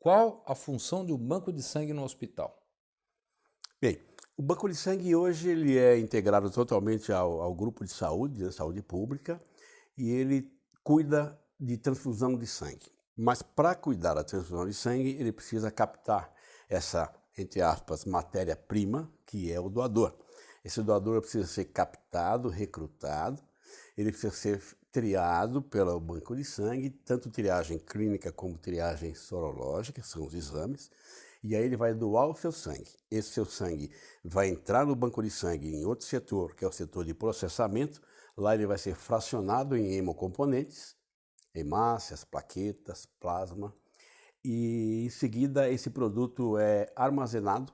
Qual a função de um banco de sangue no hospital? Bem, o banco de sangue hoje ele é integrado totalmente ao grupo de saúde, saúde pública, e ele cuida de transfusão de sangue. Mas para cuidar da transfusão de sangue, ele precisa captar essa, entre aspas, matéria-prima, que é o doador. Esse doador precisa ser captado, recrutado, ele precisa ser triado pelo banco de sangue, tanto triagem clínica como triagem sorológica, são os exames, e aí ele vai doar o seu sangue. Esse seu sangue vai entrar no banco de sangue em outro setor, que é o setor de processamento. Lá ele vai ser fracionado em hemocomponentes, hemácias, plaquetas, plasma, e em seguida esse produto é armazenado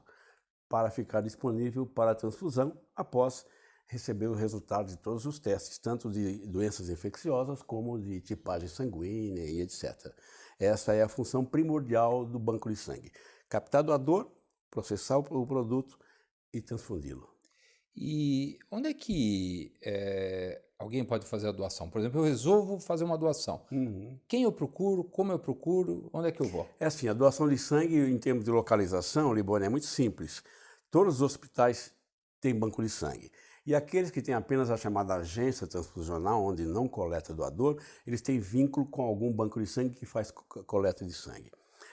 para ficar disponível para transfusão após receber o resultado de todos os testes, tanto de doenças infecciosas como de tipagem sanguínea e etc. Essa é a função primordial do banco de sangue. Captar doador, processar o produto e transfundi-lo. E onde é que alguém pode fazer a doação? Por exemplo, eu resolvo fazer uma doação. Quem eu procuro? Como eu procuro? Onde é que eu vou? É assim, a doação de sangue, em termos de localização, Libório, é muito simples. Todos os hospitais têm banco de sangue. E aqueles que têm apenas a chamada agência transfusional, onde não coleta doador, eles têm vínculo com algum banco de sangue que faz coleta de sangue.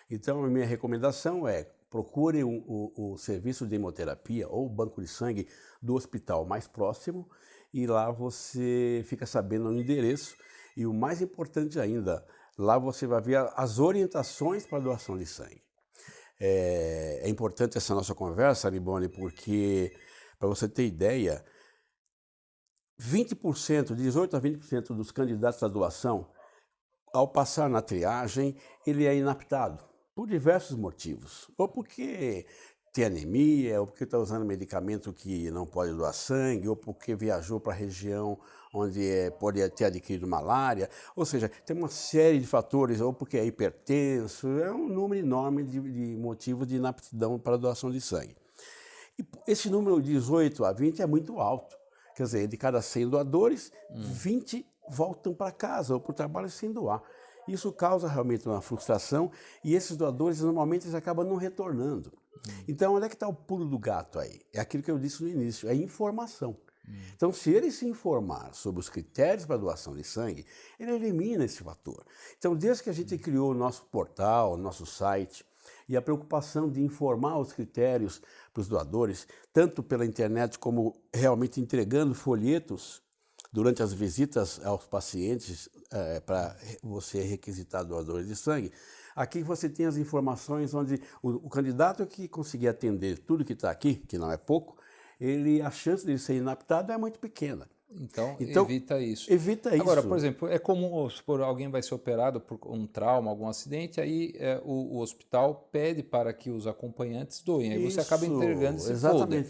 Então, a minha recomendação é procure o serviço de hemoterapia ou o banco de sangue do hospital mais próximo e lá você fica sabendo o endereço e o mais importante ainda, lá você vai ver as orientações para a doação de sangue. É importante essa nossa conversa, Liboni, porque, para você ter ideia, 20%, 18 a 20% dos candidatos à doação, ao passar na triagem, ele é inaptado, por diversos motivos. Ou porque tem anemia, ou porque está usando medicamento que não pode doar sangue, ou porque viajou para a região onde pode ter adquirido malária. Ou seja, tem uma série de fatores, ou porque é hipertenso, é um número enorme de motivos de inaptidão para a doação de sangue. E esse número de 18 a 20 é muito alto. Quer dizer, de cada 100 doadores, 20 voltam para casa ou para o trabalho sem doar. Isso causa realmente uma frustração e esses doadores normalmente eles acabam não retornando. Então, onde é que está o pulo do gato aí? É aquilo que eu disse no início, é informação. Então, se ele se informar sobre os critérios para doação de sangue, ele elimina esse fator. Então, desde que a gente criou o nosso portal, o nosso site, e a preocupação de informar os critérios para os doadores, tanto pela internet como realmente entregando folhetos durante as visitas aos pacientes para você requisitar doadores de sangue. Aqui você tem as informações onde o candidato que conseguir atender tudo que está aqui, que não é pouco, a chance de ele ser inaptado é muito pequena. Então, evita isso. Evita isso. Agora, por exemplo, é comum, supor, alguém vai ser operado por um trauma, algum acidente, aí o hospital pede para que os acompanhantes doem, aí você acaba entregando esse folder.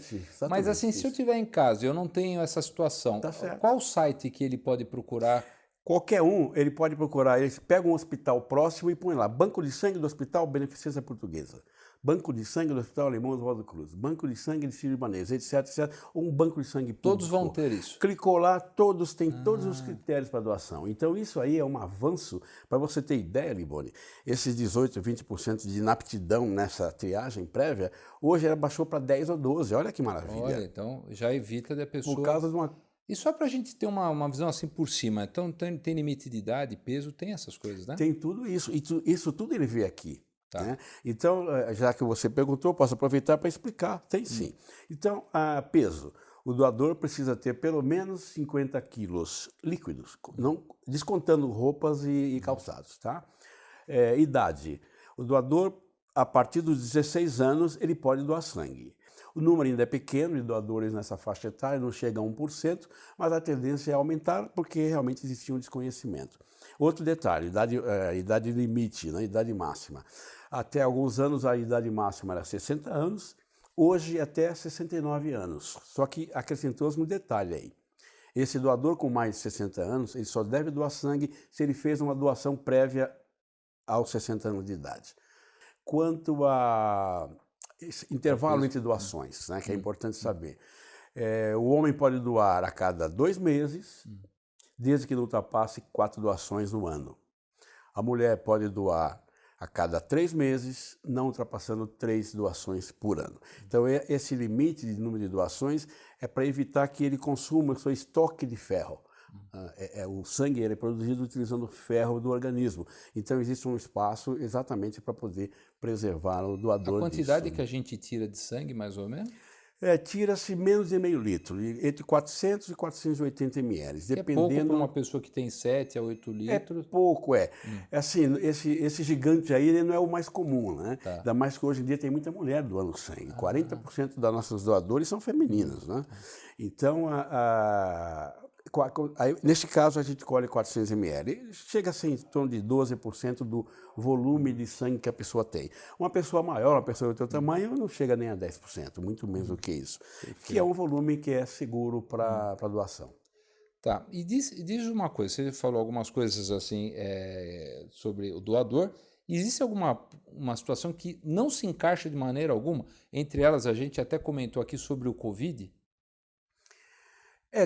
Mas assim, se eu estiver em casa e eu não tenho essa situação, qual o site que ele pode procurar? Qualquer um, ele pode procurar, ele pega um hospital próximo e põe lá, Banco de Sangue do Hospital Beneficência Portuguesa, Banco de Sangue do Hospital Alemão Oswaldo Cruz, Banco de Sangue de Sírio-Libanês, etc, etc, ou um banco de sangue público. Todos vão ter isso? Clicou lá, todos têm todos os critérios para doação. Então isso aí é um avanço, para você ter ideia, Liboni, esses 18, 20% de inaptidão nessa triagem prévia, hoje ela baixou para 10 ou 12, olha que maravilha. Olha, então já evita da pessoa... Por causa de uma... E só para a gente ter uma visão assim por cima, então tem limite de idade, peso, tem essas coisas, né? Tem tudo isso, e isso tudo ele vê aqui. Tá. Né? Então, já que você perguntou, posso aproveitar para explicar. Tem sim. Então, peso. O doador precisa ter pelo menos 50 quilos líquidos, não, descontando roupas e calçados. Tá? Idade. O doador, a partir dos 16 anos, ele pode doar sangue. O número ainda é pequeno de doadores nessa faixa etária, não chega a 1%, mas a tendência é aumentar porque realmente existia um desconhecimento. Outro detalhe, idade limite, né, idade máxima. Até alguns anos a idade máxima era 60 anos, hoje até 69 anos. Só que acrescentou-se um detalhe aí. Esse doador com mais de 60 anos, ele só deve doar sangue se ele fez uma doação prévia aos 60 anos de idade. Quanto a esse intervalo entre doações, né, que é importante saber. O homem pode doar a cada 2 meses, desde que não ultrapasse 4 doações no ano. A mulher pode doar a cada 3 meses, não ultrapassando 3 doações por ano. Então, esse limite de número de doações é para evitar que ele consuma o seu estoque de ferro. O sangue ele é produzido utilizando ferro do organismo. Então, existe um espaço exatamente para poder preservar o doador. A quantidade que a gente tira de sangue, mais ou menos? Tira-se menos de meio litro, entre 400 e 480 ml, dependendo... É pouco para uma pessoa que tem 7 a 8 litros? É pouco, É assim, esse gigante aí ele não é o mais comum, né? Tá. Ainda mais que hoje em dia tem muita mulher doando sangue. 40% das nossas doadores são femininas, né? Então, neste caso, a gente colhe 400 ml. Chega a ser em torno de 12% do volume de sangue que a pessoa tem. Uma pessoa maior, uma pessoa do teu tamanho, não chega nem a 10%, muito menos do que isso. Que é um volume que é seguro para doação. Tá, e diz uma coisa, você falou algumas coisas assim sobre o doador. Existe uma situação que não se encaixa de maneira alguma? Entre elas, a gente até comentou aqui sobre o Covid.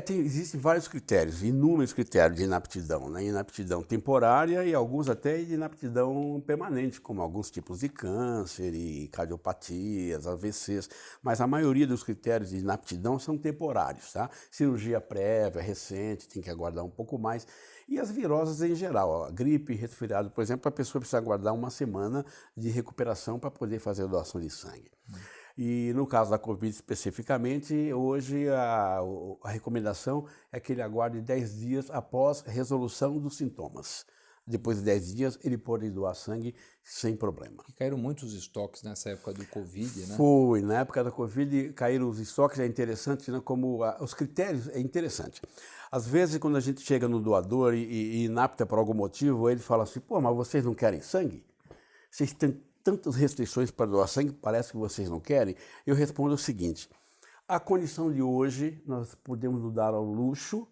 Existem vários critérios, inúmeros critérios de inaptidão, né? Inaptidão temporária e alguns até de inaptidão permanente, como alguns tipos de câncer e cardiopatias, AVCs, mas a maioria dos critérios de inaptidão são temporários, tá? Cirurgia prévia, recente, tem que aguardar um pouco mais. E as viroses em geral, a gripe, resfriado, por exemplo, a pessoa precisa aguardar uma semana de recuperação para poder fazer a doação de sangue. E no caso da Covid especificamente, hoje a recomendação é que ele aguarde 10 dias após resolução dos sintomas. Depois de 10 dias, ele pode doar sangue sem problema. E caíram muitos estoques nessa época do Covid, né? Foi, na época da Covid caíram os estoques, é interessante, né, como os critérios, é interessante. Às vezes, quando a gente chega no doador e inapta por algum motivo, ele fala assim, pô, mas vocês não querem sangue? Vocês têm tantas restrições para doar sangue, parece que vocês não querem. Eu respondo o seguinte, a condição de hoje, nós podemos nos dar ao luxo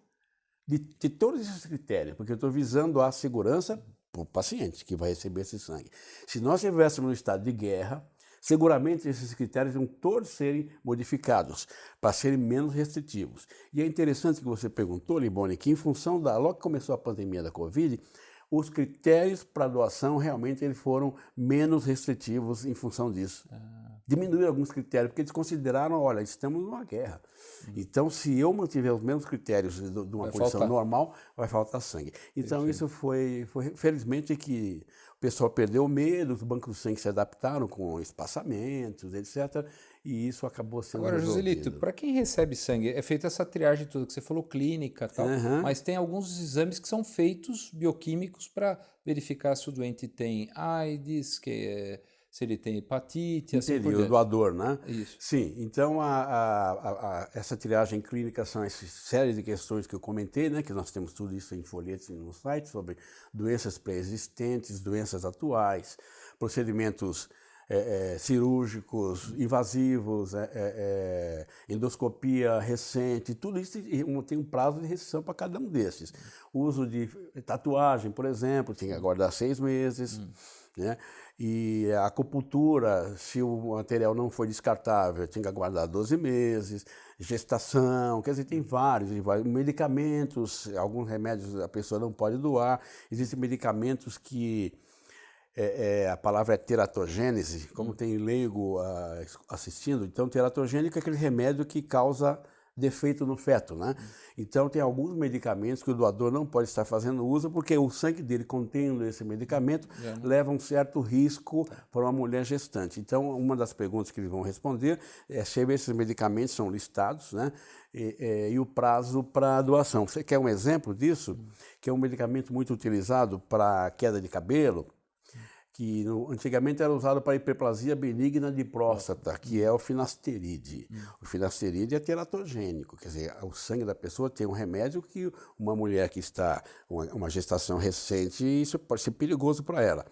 de todos esses critérios, porque eu estou visando a segurança para o paciente que vai receber esse sangue. Se nós estivéssemos no estado de guerra, seguramente esses critérios vão todos serem modificados para serem menos restritivos. E é interessante que você perguntou, Liboni, que em função logo que começou a pandemia da Covid, os critérios para doação realmente eles foram menos restritivos em função disso. Diminuíram alguns critérios, porque eles consideraram, olha, estamos numa guerra. Então, se eu mantiver os mesmos critérios de uma condição normal, vai faltar sangue. Então, isso foi felizmente que o pessoal perdeu o medo, os bancos de sangue se adaptaram com espaçamentos, etc., e isso acabou sendo resolvido. Agora, Joselito, para quem recebe sangue, é feita essa triagem toda que você falou, clínica e tal, mas tem alguns exames que são feitos bioquímicos para verificar se o doente tem AIDS, se ele tem hepatite, assim por diante. O doador, né? Isso. Sim, então essa triagem clínica são essa série de questões que eu comentei, né? Que nós temos tudo isso em folhetos no site, sobre doenças pré-existentes, doenças atuais, procedimentos cirúrgicos, invasivos, endoscopia recente, tudo isso tem um prazo de restrição para cada um desses. O uso de tatuagem, por exemplo, tem que aguardar 6 meses, né? E a acupuntura, se o material não foi descartável, tem que aguardar 12 meses, gestação, quer dizer, tem vários medicamentos, alguns remédios a pessoa não pode doar, existem medicamentos que a palavra é teratogênese, como tem leigo assistindo, então teratogênico é aquele remédio que causa defeito no feto, né? Então tem alguns medicamentos que o doador não pode estar fazendo uso porque o sangue dele contendo esse medicamento leva um certo risco para uma mulher gestante. Então uma das perguntas que eles vão responder é se esses medicamentos são listados, né? E o prazo para doação. Você quer um exemplo disso? Que é um medicamento muito utilizado para queda de cabelo, que antigamente era usado para hiperplasia benigna de próstata, que é o finasteride. O finasteride é teratogênico, quer dizer, o sangue da pessoa tem um remédio que uma mulher que está uma gestação recente, isso pode ser perigoso para ela.